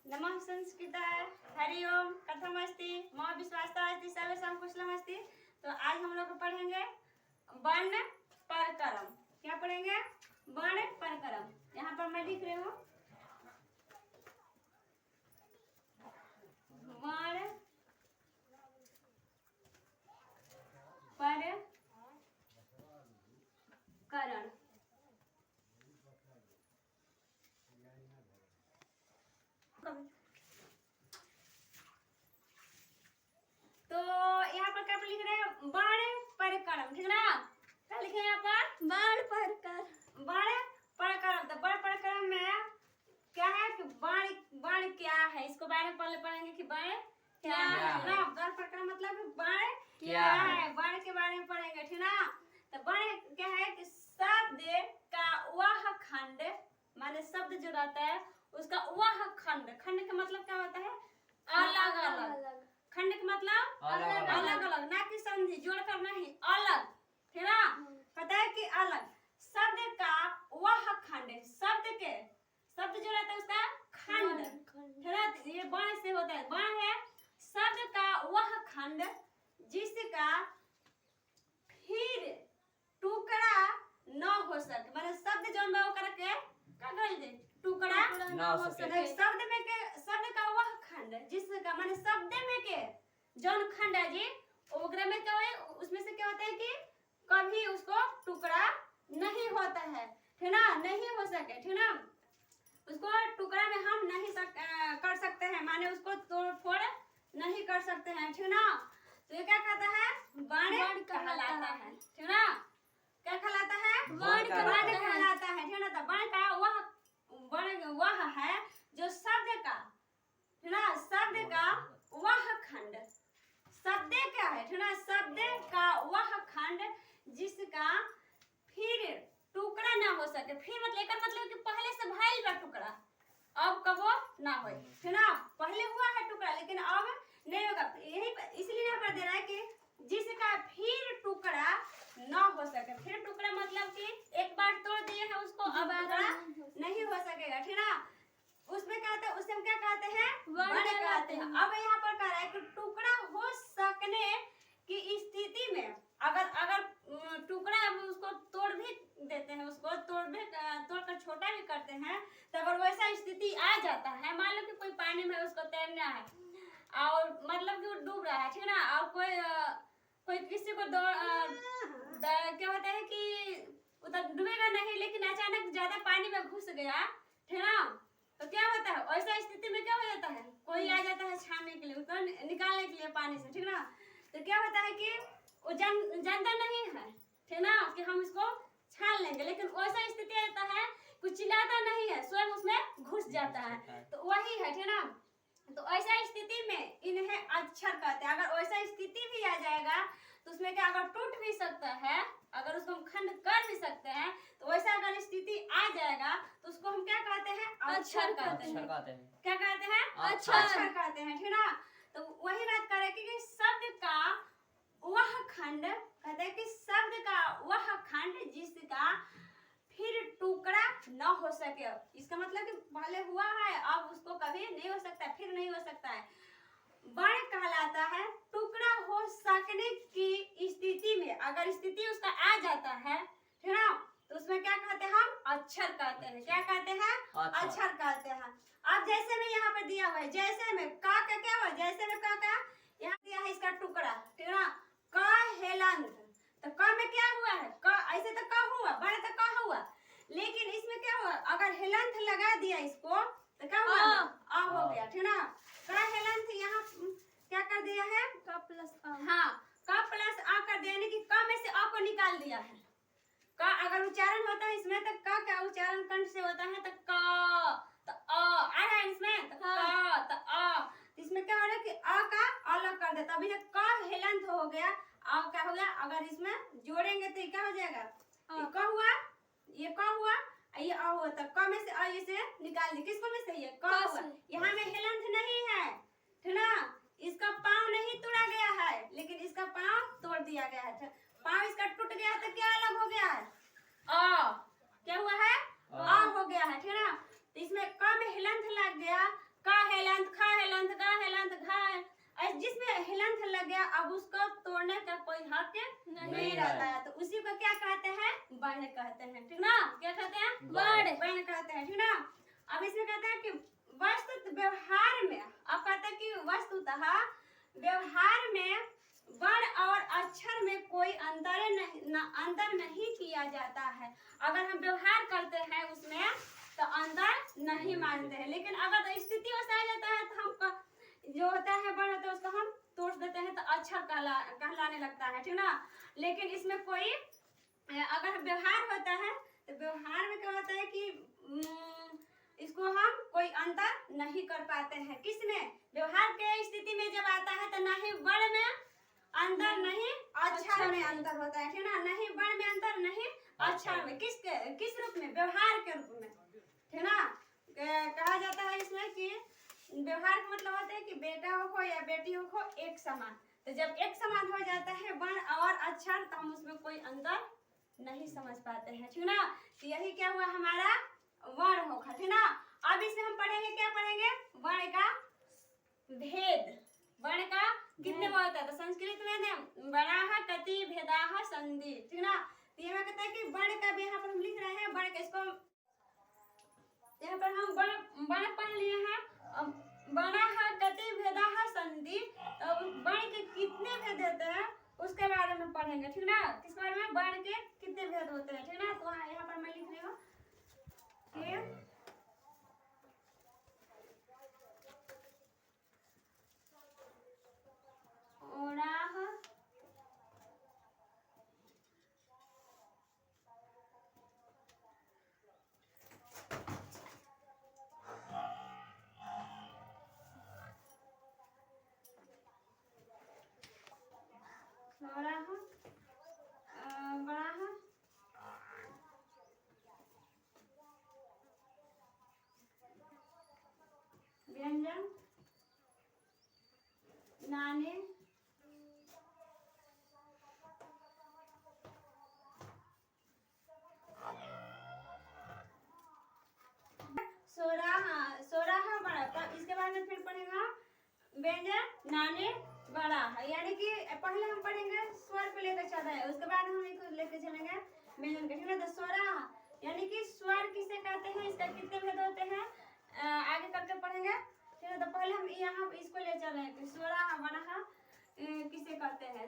नमः संस्कृताय हरि ओम कथमस्ति मम विश्वासता अस्ति सर्वेषां कुशलमस्ति। तो आज हम लोग पढ़ेंगे वर्ण परकरम। क्या पढ़ेंगे? वर्ण परकरम। यहाँ पर मैं लिख रही हूँ वर्ण परकरण। तो यहाँ पर क्या लिख रहे हैं? वर्ण परकरम, ठीक ना? क्या लिखे यहाँ पर? वर्ण परकर। वर्ण परकरम। तो वर्ण परकरम में क्या है कि वर्ण क्या है, इसको बारे में पहले पढ़ेंगे कि वर्ण क्या है ना। वर्ण परकरम मतलब वर्ण क्या है, वर्ण के बारे में पढ़ेंगे, ठीक ना। तो वर्ण क्या है कि शब्द का वह खंड, माने शब्द जो रहता है उसका वह खंड। खंड का मतलब क्या होता है? अलग अलग। खंड का मतलब अलग अलग, ना कि संधि जोड़कर नहीं, अलग, ठीक ना। पता है कि अलग शब्द का वह खंड, शब्द जो रहता है उसका खंड, ठीक ना। ये वर्ण से होता है। वर्ण है शब्द का वह खंड जिसका फिर टुकड़ा न हो सके। माने शब्द जो हम करके क्या करेंगे? टुकड़ा न हो सके। शब्द का वह खंड जिसका, माने शब्द में के जौन खंड है जी, ओकरा में क्या है, उसमें से क्या होता है कि कभी उसको टुकड़ा नहीं होता है, ठीक ना, नहीं हो सके, ठीक ना। उसको टुकड़ा में हम नहीं कर सकते हैं, माने उसको तोड़ फोड़ नहीं कर सकते हैं, ठीक ना। तो ये क्या कहता है? वर्ण कहलाता है, ठीक ना। क्या कहलाता है? वर्ण कहलाता है, ठीक ना। तो वर्ण का वह है जो शब्द का, ठीक ना, शब्द का वह खंड। शब्द क्या है, ठीक ना? शब्द का वह खंड जिसका फिर टुकड़ा ना हो सके। फिर मतलब कि पहले से भइल बा टुकड़ा, अब कबो ना हो, ठीक ना। पहले हुआ है टुकड़ा लेकिन अब नहीं होगा। यही इसलिए यहाँ पर दे रहा है कि जिसका फिर टुकड़ा ना हो सके। फिर टुकड़ा मतलब कि एक बार तोड़ दिए हैं उसको, अब टुकड़ा नहीं हो सकेगा, ठीक ना। उसमें क्या कहते हैं? उसे हम क्या कहते हैं? वर्ण कहते हैं। अब यहाँ पर कह रहा है कि टुकड़ा हो सकने की स्थिति में अगर टुकड़ा उसको तोड़ भी देते हैं, उसको तोड़कर छोटा भी करते हैं, तो अगर वैसा स्थिति आ जाता है, मान लो कि कोई पानी में उसको तैरना है और मतलब कि वो डूब रहा है, ठीक ना। और कोई किसी को क्या होता है कि उधर डूबेगा नहीं, लेकिन अचानक ज्यादा पानी में घुस गया, ठीक ना। तो क्या होता है ऐसा स्थिति में? क्या हो जाता है, कोई आ जाता है छानने के लिए, उसको निकालने के लिए पानी से, ठीक ना। तो क्या होता है कि वो जानता नहीं है, ठीक ना, कि हम इसको छान लेंगे, लेकिन वैसा स्थिति आता है कुछ चिल्लाता नहीं है, स्वयं उसमें घुस जाता है। तो वही है, ठीक ना। तो ऐसा स्थिति में इन्हें अक्षर कहते हैं। अगर वैसा स्थिति भी आ जाएगा तो उसमें क्या, अगर टूट भी सकता है, अगर उसको हम खंड कर भी सकते हैं, तो वैसा अगर स्थिति आ जाएगा तो उसको हम क्या कहते हैं? अक्षर कहते हैं। क्या कहते हैं? अक्षर कहते हैं, ठीक ना। तो वही बात कर रहे हैं कि शब्द का वह खंड, कहते हैं कि शब्द का वह खंड जिसका फिर टुकड़ा न हो सके। इसका मतलब कि पहले हुआ है, अब उसको कभी नहीं हो सकता, फिर नहीं हो सकता है। वर्ण कहलाता है टुकड़ा हो सकने की स्थिति में। अगर स्थिति उसका आ जाता है, ठीक ना, तो उसमें क्या कहते हैं? हम अक्षर कहते हैं। क्या कहते हैं? अक्षर कहते हैं। अब जैसे में यहाँ पर दिया हुआ है, जैसे में का क्या हुआ, जैसे में का यहाँ दिया है इसका टुकड़ा, ठीक ना। क हेलंत, तो क में क्या हुआ है? क ऐसे तो क हुआ, वर्ण तो क हुआ, लेकिन इसमें क्या हुआ? अगर हेलंत लगा दिया इसको तो क्या हुआ? आ हो गया, ठीक ना। का हेलंत यहाँ क्या कर दिया है? क प्लस आ। हाँ, क प्लस आ कर दिया, यानी कि क में से आ को निकाल दिया है। का अगर उच्चारण होता है इसमें तो क का उच्चारण कंठ से होता है, तो क तो आ रहा है इसमें, तो क तो आ। इसमें क्या हो रहा है कि आ का अलग कर देता, अभी क हेलंत हो गया, आ क्या हो गया? अगर इसमें जोड़ेंगे तो क्या हो जाएगा? ये क हुआ, ये क हुआ, ये आ हुआ, तो क में से आ इसे निकाल दी। किसको में से? ये क हुआ। यहाँ में हेलंत नहीं है, ठीक ना। इसका पाँव नहीं तोड़ा गया है, लेकिन इसका पाँव तोड़ दिया गया है। पाँव इसका टूट गया तो क्या अलग हो गया है? आ। क्या हुआ है? आ हो गया है, ठीक ना। तो इसमें क में हेलंत लग गया, का हेलंत नहीं रहता है, तो उसी को क्या कहते हैं, वर्ण कहते हैं, ठीक ना। क्या कहते हैं, वर्ण कहते हैं, ठीक ना। अब इसमें कहते हैं कि वस्तु व्यवहार में, अब कहते हैं कि वस्तुतः व्यवहार में वर्ण और अक्षर में कोई अंतर नहीं किया जाता है। अगर हम व्यवहार करते हैं उसमें तो अंतर नहीं मानते हैं, लेकिन अगर स्थिति वैसा आ जाता है तो हम जो होता है वर्ण होता है उसको हम तोड़ देते हैं तो अक्षर कहलाने लगता है, ठीक ना। लेकिन इसमें कोई अगर व्यवहार होता है तो व्यवहार में क्या होता है कि इसको हम कोई अंतर नहीं कर पाते हैं। किसमें, व्यवहार के स्थिति में जब आता है तो ना ही वर्ण में अंतर नहीं अक्षर में अंतर होता है, ठीक ना। नहीं वर्ण में अंतर नहीं अक्षर में, किस रूप में, व्यवहार के रूप में, ठीक ना। कहा जाता है इसमें कि व्यवहार का मतलब होता है कि बेटा हो या बेटी हो एक समान। तो जब एक समान हो जाता है वर्ण और अक्षर तो हम उसमें कोई अंतर नहीं समझ पाते हैं, ठीक ना। तो यही क्या हुआ हमारा वर्ण होगा, ठीक ना। अब इसमें हम पढ़ेंगे, क्या पढ़ेंगे, वर्ण का भेद। वर्ण का कितने बार होता है, तो संस्कृत में वर्णाः कति भेदाः सन्ति, ठीक ना। तो ये कहता है कि वर्ण का भी यहाँ पर हम लिख रहे हैं, वर्ण का इसको यहाँ पर हम वर्ण पढ़ लिए हैं। वर्णाः कति भेदाः सन्ति, तो वर्ण के कितने भेद होते हैं उसके बारे में पढ़ेंगे, ठीक ना। किस बारे में, वर्ण के कितने भेद होते हैं, ठीक ना। तो यहाँ पर मैं लिख रही हूँ कि ओराह व्यंजन नाने सोराह बड़ा। इसके बाद में फिर पढ़ेगा व्यंजन नाने बड़ा है, यानी कि पहले हम पढ़ेंगे स्वर को लेकर चल रहे हैं, उसके बाद हम इसको लेकर चलेंगे व्यंजन के, ठीक है। तो सोराह यानी कि स्वर किसे कहते हैं, इसका कितने भेद होते हैं आगे करके पढ़ेंगे, ठीक है। तो पहले हम यहाँ इसको ले चल रहे हैं कि सोराह बड़ा किसे कहते हैं।